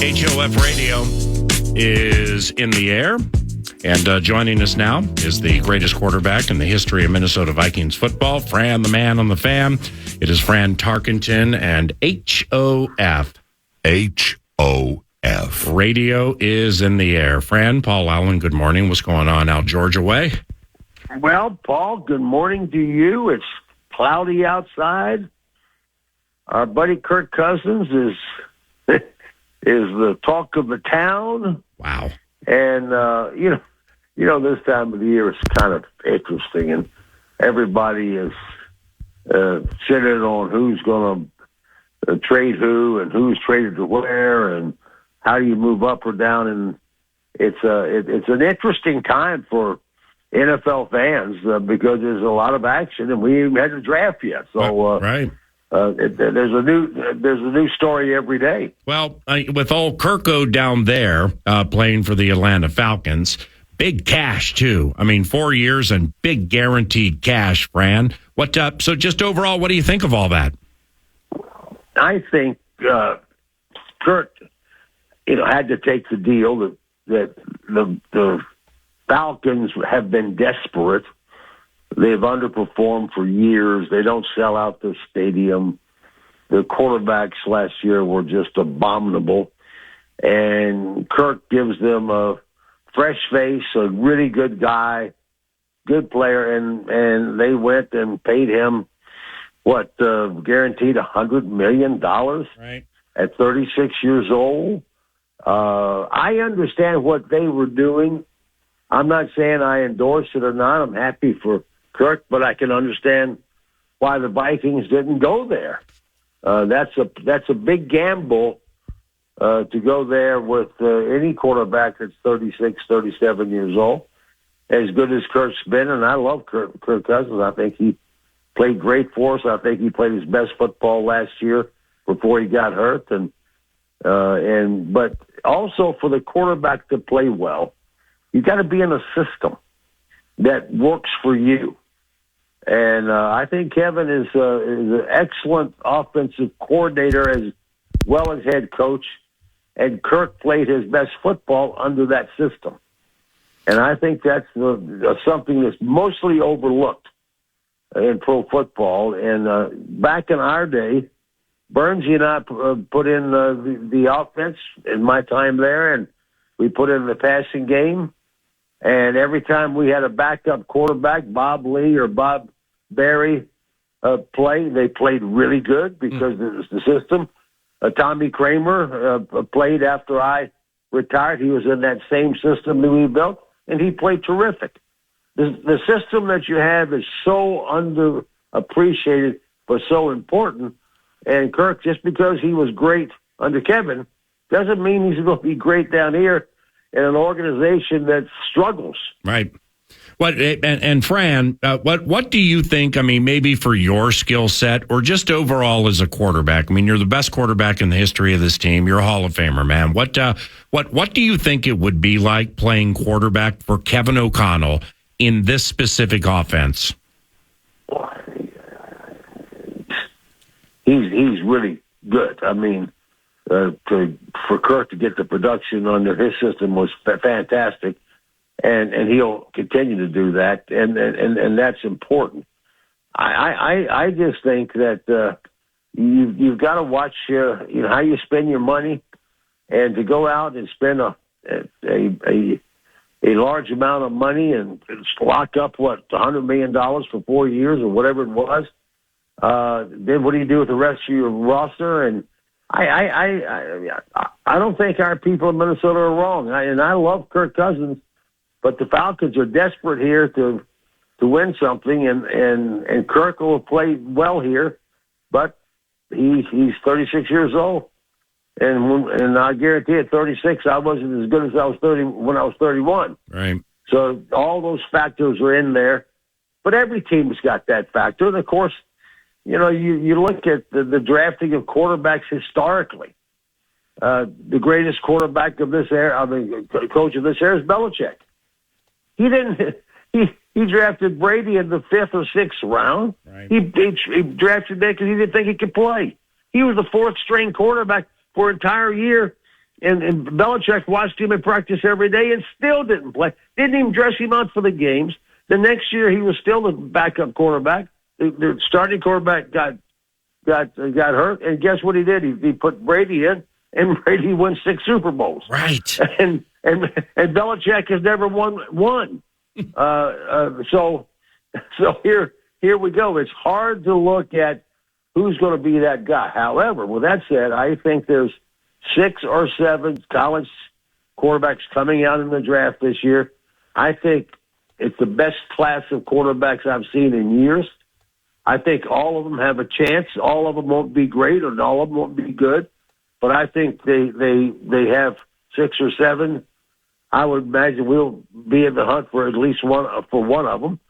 HOF Radio is in the air, and joining us now is the greatest quarterback in the history of Minnesota Vikings football, Fran, the man on the fan. It is Fran Tarkenton and HOF. HOF. Radio is in the air. Fran, Paul Allen, good morning. What's going on out Georgia way? Well, Paul, good morning to you. It's cloudy outside. Our buddy Kirk Cousins is the talk of the town. Wow. And, you know, this time of the year is kind of interesting, and everybody is sitting on who's going to trade who and who's traded to where and how do you move up or down. And it's an interesting time for NFL fans because there's a lot of action, and we haven't had a draft yet. So, right. There's a new story every day. Well, with old Kirko down there playing for the Atlanta Falcons, big cash too. I mean, 4 years and big guaranteed cash. Fran, so just overall, what do you think of all that? I think Kurt, had to take the deal that the Falcons have been desperate. They've underperformed for years. They don't sell out the stadium. The quarterbacks last year were just abominable. And Kirk gives them a fresh face, a really good guy, good player, and they went and paid him, guaranteed $100 million right. At 36 years old. I understand what they were doing. I'm not saying I endorse it or not. I'm happy for Kirk, but I can understand why the Vikings didn't go there. That's a big gamble to go there with any quarterback that's 36, 37 years old. As good as Kirk's been, and I love Kirk Cousins. I think he played great for us. I think he played his best football last year before he got hurt. But also for the quarterback to play well, you got to be in a system that works for you. And I think Kevin is an excellent offensive coordinator as well as head coach. And Kirk played his best football under that system. And I think that's something that's mostly overlooked in pro football. And back in our day, Burnsy and I put in the offense in my time there, and we put in the passing game. And every time we had a backup quarterback, Bob Lee or Bob Berry, they played really good because it was the system. Tommy Kramer played after I retired. He was in that same system that we built, and he played terrific. The system that you have is so underappreciated but so important. And Kirk, just because he was great under Kevin, doesn't mean he's going to be great down here in an organization that struggles. Right. And Fran, what do you think? I mean, maybe for your skill set or just overall as a quarterback. I mean, you're the best quarterback in the history of this team. You're a Hall of Famer, man. What do you think it would be like playing quarterback for Kevin O'Connell in this specific offense? He's really good. I mean, for Kirk to get the production under his system was fantastic, and he'll continue to do that, and that's important. I just think that you've got to watch how you spend your money, and to go out and spend a large amount of money and lock up $100 million for 4 years or whatever it was. Then what do you do with the rest of your roster? And I don't think our people in Minnesota are wrong. I love Kirk Cousins, but the Falcons are desperate here to win something, and Kirk will play well here, but he's 36 years old, and I guarantee at 36 I wasn't as good as I was when I was 31. Right. So all those factors are in there, but every team's got that factor, and of course. You look at the drafting of quarterbacks historically. The greatest quarterback of this era, coach of this era is Belichick. He drafted Brady in the 5th or 6th round. Right. He drafted that because he didn't think he could play. He was the 4th string quarterback for an entire year And Belichick watched him in practice every day and still didn't play. Didn't even dress him out for the games. The next year, he was still the backup quarterback. The starting quarterback got hurt, and guess what he did? He put Brady in, and Brady won 6 Super Bowls. Right. And Belichick has never won. So here we go. It's hard to look at who's going to be that guy. However, with that said, I think there's 6 or 7 college quarterbacks coming out in the draft this year. I think it's the best class of quarterbacks I've seen in years. I think all of them have a chance. All of them won't be great, or all of them won't be good. But I think they have 6 or 7. I would imagine we'll be in the hunt for at least one of them,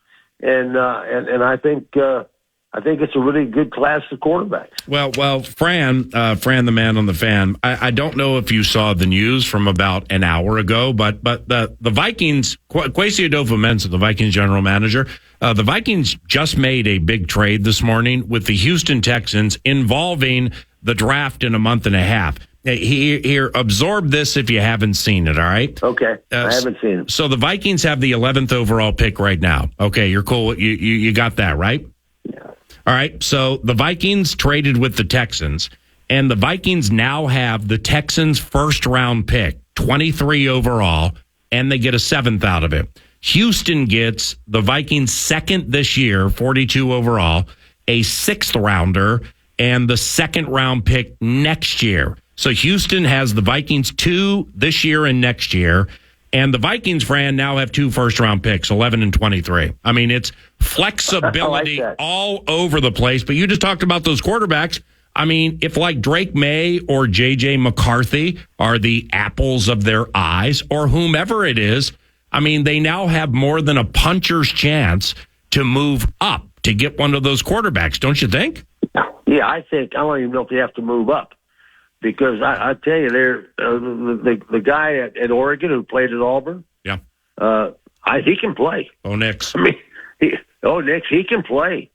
and I think it's a really good class of quarterbacks. Well, Fran, the man on the fan. I don't know if you saw the news from about an hour ago, but the Vikings, Kwesi Adolfo-Mensah, the Vikings general manager, the Vikings just made a big trade this morning with the Houston Texans involving the draft in a month and a half. Here, absorb this if you haven't seen it, all right? Okay, I haven't seen it. So the Vikings have the 11th overall pick right now. Okay, you're cool. You got that, right? Yeah. All right, so the Vikings traded with the Texans, and the Vikings now have the Texans' first-round pick, 23 overall, and they get a 7th out of it. Houston gets the Vikings' second this year, 42 overall, a 6th-rounder, and the 2nd-round pick next year. So Houston has the Vikings 2 this year and next year, and the Vikings, Fran, now have 2 first-round picks, 11 and 23. I mean, it's flexibility all over the place. But you just talked about those quarterbacks. I mean, if like Drake May or J.J. McCarthy are the apples of their eyes, or whomever it is, I mean, they now have more than a puncher's chance to move up to get one of those quarterbacks, don't you think? Yeah, I don't even know if they have to move up. Because I tell you, the guy at Oregon who played at Auburn, yeah, he can play. Nix. I mean, Nix, he can play.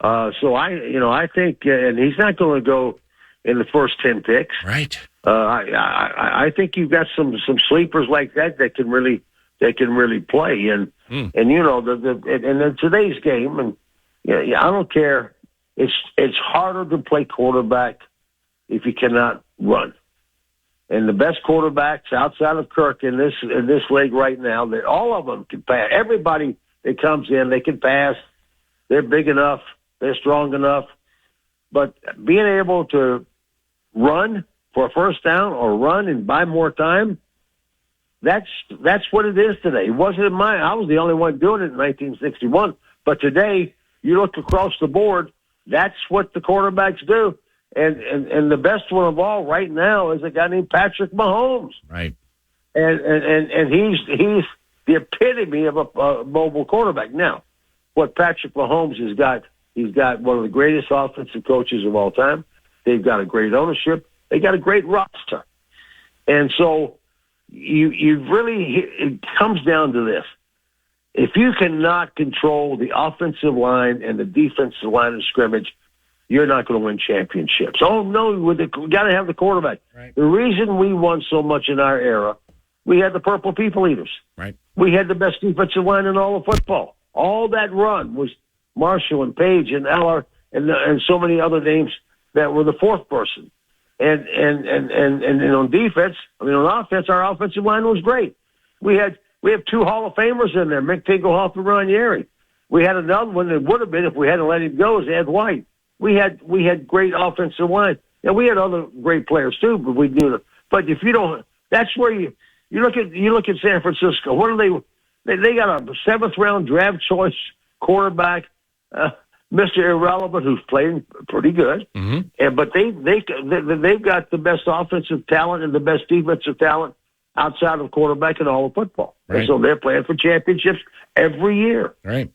So I think, and he's not going to go in the first 10 picks. Right. I think you've got some sleepers like that can really play, and in today's game, and I don't care. It's harder to play quarterback if you cannot run. And the best quarterbacks outside of Kirk in this league right now, that all of them can pass. Everybody that comes in, they can pass. They're big enough. They're strong enough. But being able to run for a first down or run and buy more time, that's what it is today. It wasn't I was the only one doing it in 1961. But today, you look across the board, that's what the quarterbacks do. And the best one of all right now is a guy named Patrick Mahomes. Right. And he's the epitome of a mobile quarterback. Now, what Patrick Mahomes has got, he's got one of the greatest offensive coaches of all time. They've got a great ownership. They got a great roster. And so it comes down to this. If you cannot control the offensive line and the defensive line of scrimmage, you're not going to win championships. Oh, no, we got to have the quarterback. Right. The reason we won so much in our era, we had the Purple People Eaters. Right. We had the best defensive line in all of football. All that run was Marshall and Page and Eller and so many other names that were the fourth person. And on defense, on offense, our offensive line was great. We have 2 Hall of Famers in there, Mick Tingelhoff and Ron Yeri. We had another one that would have been if we hadn't let him go, is Ed White. We had great offensive line, and we had other great players too. But we do. But if you don't, that's where you look at San Francisco. What are they? They got a 7th round draft choice quarterback, Mr. Irrelevant, who's playing pretty good. Mm-hmm. But they've got the best offensive talent and the best defensive talent outside of quarterback in all of football. Right. And so they're playing for championships every year. Right.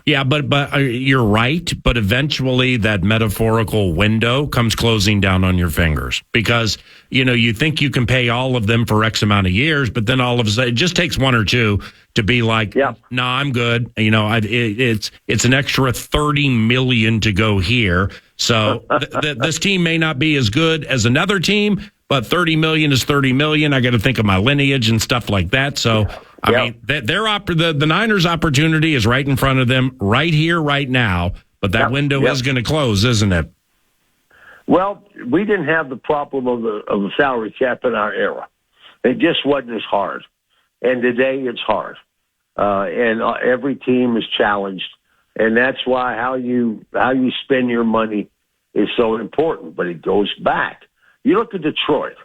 Yeah, but you're right. But eventually that metaphorical window comes closing down on your fingers because, you think you can pay all of them for X amount of years, but then all of a sudden it just takes 1 or 2 to be like, no, I'm good. It's an extra $30 million to go here. So this team may not be as good as another team, but 30 million is 30 million. I got to think of my lineage and stuff like that. So, I mean, the Niners' opportunity is right in front of them, right here, right now. But that window is going to close, isn't it? Well, we didn't have the problem of the salary cap in our era. It just wasn't as hard. And today it's hard. And every team is challenged. And that's why how you spend your money is so important. But it goes back. You look at Detroit.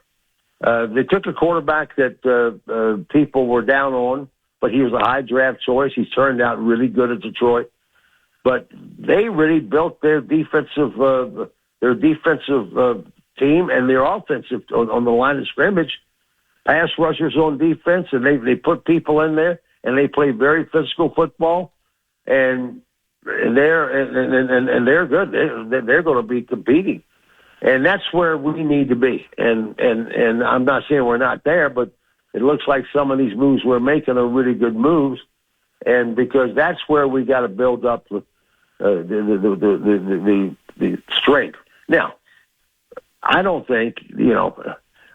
They took a quarterback that people were down on, but he was a high draft choice. He's turned out really good at Detroit. But they really built their defensive team and their offensive on the line of scrimmage. Pass rushers on defense, and they put people in there, and they play very physical football, and they're good. They're going to be competing, and that's where we need to be. And I'm not saying we're not there, but it looks like some of these moves we're making are really good moves, and because that's where we got to build up the strength. Now, I don't think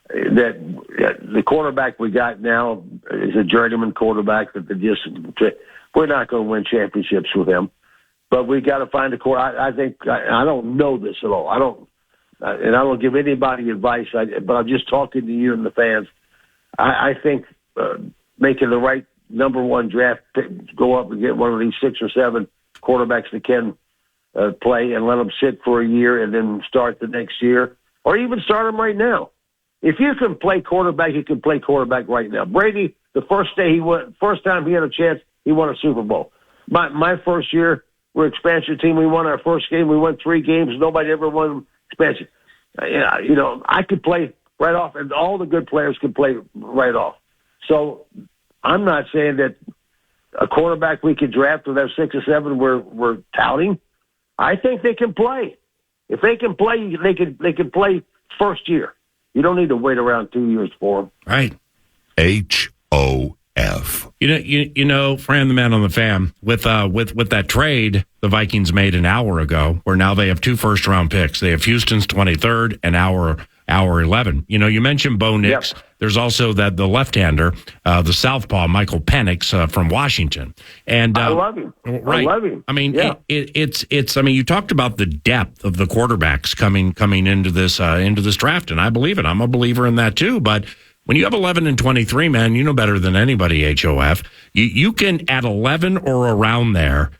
that the quarterback we got now is a journeyman quarterback we're not going to win championships with him, but we got to find a quarterback. I think I don't know this at all. I don't give anybody advice, but I'm just talking to you and the fans. I think making the right number one draft pick, go up and get one of these 6 or 7 quarterbacks that can play and let them sit for a year and then start the next year, or even start them right now. If you can play quarterback, you can play quarterback right now. Brady, the first time he had a chance, he won a Super Bowl. My first year, we're expansion team. We won our first game. We won 3 games. Nobody ever won expansion. I could play right off, and all the good players can play right off. So I'm not saying that a quarterback we could draft with our 6 or 7 we're touting. I think they can play. If they can play, they can play first year. You don't need to wait around 2 years for them. Right. HOF. You know, Fran, the man on the fan, with that trade the Vikings made an hour ago, where now they have 2 first-round picks. They have Houston's 23rd and our 11. You mentioned Bo Nix. Yep. There's also the left-hander, the southpaw, Michael Penix from Washington. And I love him. Right. I love him. I mean, it's. I mean, you talked about the depth of the quarterbacks coming into this draft, and I believe it. I'm a believer in that too. But when you have 11 and 23, man, you know better than anybody. HOF. You can at 11 or around there.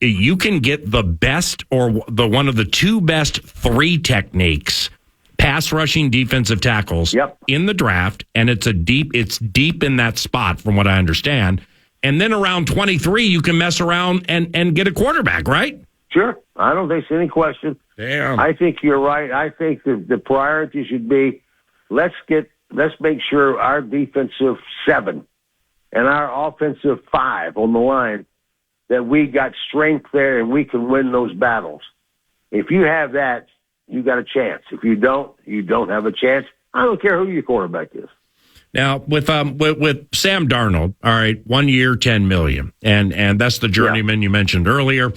You can get the best or one of the 2 best 3 techniques. Pass rushing defensive tackles in the draft, and it's deep in that spot from what I understand. And then around 23, you can mess around and get a quarterback, right? Sure. I don't think there's any question. Damn. I think you're right. I think the priority should be let's make sure our defensive 7 and our offensive 5 on the line that we got strength there and we can win those battles. If you have that, you got a chance. If you don't, you don't have a chance. I don't care who your quarterback is. Now with Sam Darnold, all right, 1 year, $10 million, and that's the journeyman you mentioned earlier.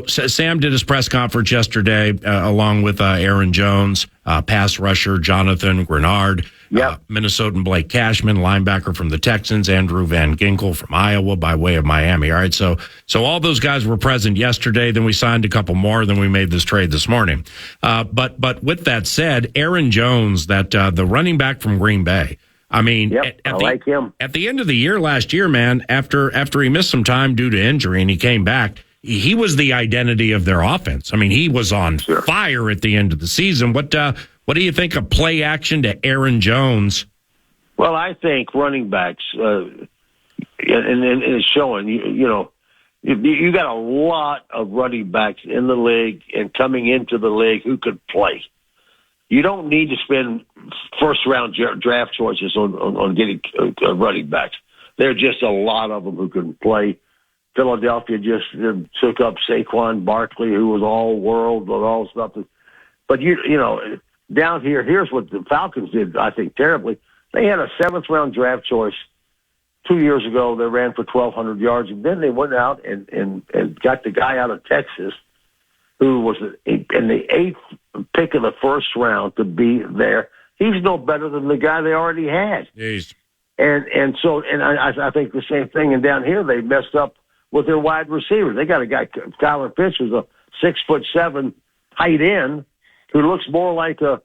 Sam did his press conference yesterday along with Aaron Jones, pass rusher Jonathan Grenard, Minnesotan Blake Cashman, linebacker from the Texans, Andrew Van Ginkel from Iowa by way of Miami. All right, so all those guys were present yesterday. Then we signed a couple more. Then we made this trade this morning. But with that said, Aaron Jones, the running back from Green Bay. I mean, I like him. At the end of the year last year, man, after he missed some time due to injury and he came back, he was the identity of their offense. I mean, he was on fire at the end of the season. What do you think of play action to Aaron Jones? Well, I think running backs, and it's showing, you got a lot of running backs in the league and coming into the league who could play. You don't need to spend first-round draft choices on getting running backs. There are just a lot of them who can play. Philadelphia just took up Saquon Barkley, who was all world and all stuff. But, down here, here's what the Falcons did, I think, terribly. They had a 7th-round draft choice 2 years ago. They ran for 1,200 yards, and then they went out and got the guy out of Texas who was in the 8th pick of the first round to be there he's no better than the guy they already had. Jeez. And so I think the same thing. And down here, they messed up with their wide receivers. They got a guy, Kyler Pitts, who's a 6'7" tight end who looks more like a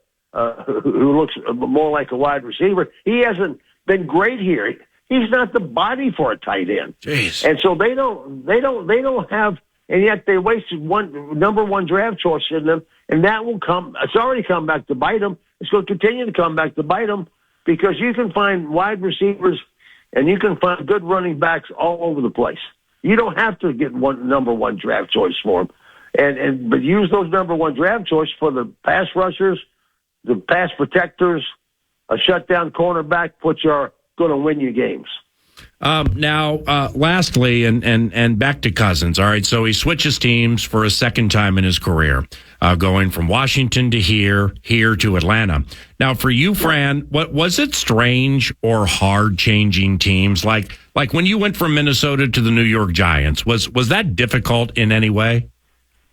wide receiver. He hasn't been great here. He's not the body for a tight end. Jeez. And so they don't have, and yet they wasted number one draft choice in them, and that will come. It's already come back to bite them. It's going to continue to come back to bite them because you can find wide receivers and you can find good running backs all over the place. You don't have to get number one draft choice for them, but use those number one draft choice for the pass rushers, the pass protectors, a shutdown cornerback, which are going to win you games. Lastly, and back to Cousins. All right, so he switches teams for a second time in his career, going from Washington to here to Atlanta. Now, for you, Fran, what was it strange or hard changing teams? Like when you went from Minnesota to the New York Giants, was that difficult in any way?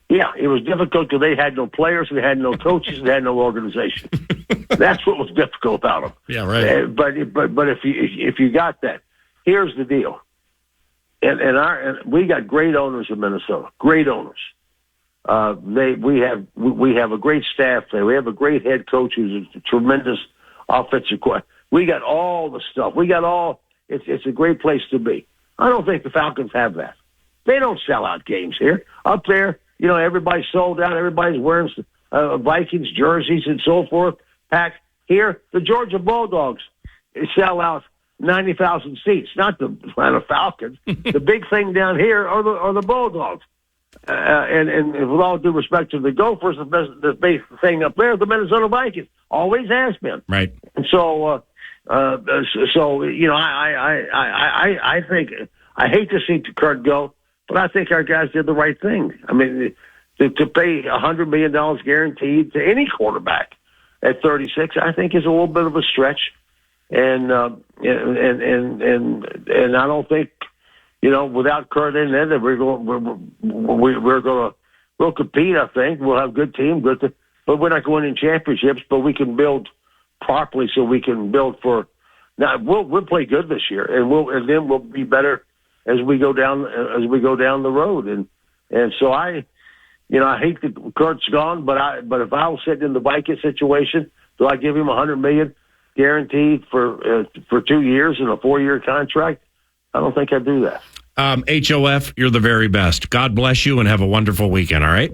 Yeah, it was difficult because they had no players, they had no coaches, they had no organization. That's what was difficult about them. Yeah, right. But if you got that, here's the deal. And we got great owners in Minnesota. Great owners. We have a great staff there. We have a great head coach who's a tremendous offensive coordinator. We got all the stuff. We got all. It's a great place to be. I don't think the Falcons have that. They don't sell out games here. Up there, everybody's sold out. Everybody's wearing Vikings jerseys and so forth. Packed. Here, the Georgia Bulldogs sell out 90,000 seats, not the Atlanta Falcons. The big thing down here are the Bulldogs. And with all due respect to the Gophers, the big thing up there is the Minnesota Vikings. Always has been. Right. And so I think I hate to see Kurt go, but I think our guys did the right thing. I mean, to pay $100 million guaranteed to any quarterback at 36, I think is a little bit of a stretch. And I don't think, without Kurt in there, that we'll compete. I think we'll have a good team, but we're not going in championships. But we can build properly, so we can build for. Now we'll play good this year, and then we'll be better as we go down the road. And so I hate that Kurt's gone, but if I was sitting in the Viking situation, do I give him $100 million guaranteed for 2 years and a 4-year contract? I don't think I'd do that. HOF, you're the very best. God bless you and have a wonderful weekend, all right?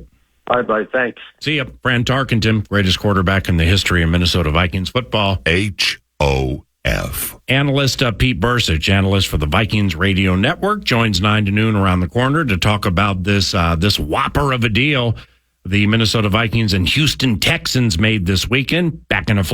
All right, buddy. Thanks. See ya. Fran Tarkenton, greatest quarterback in the history of Minnesota Vikings football. HOF. Analyst Pete Bursich, analyst for the Vikings Radio Network, joins 9 to noon around the corner to talk about this whopper of a deal the Minnesota Vikings and Houston Texans made this weekend. Back in a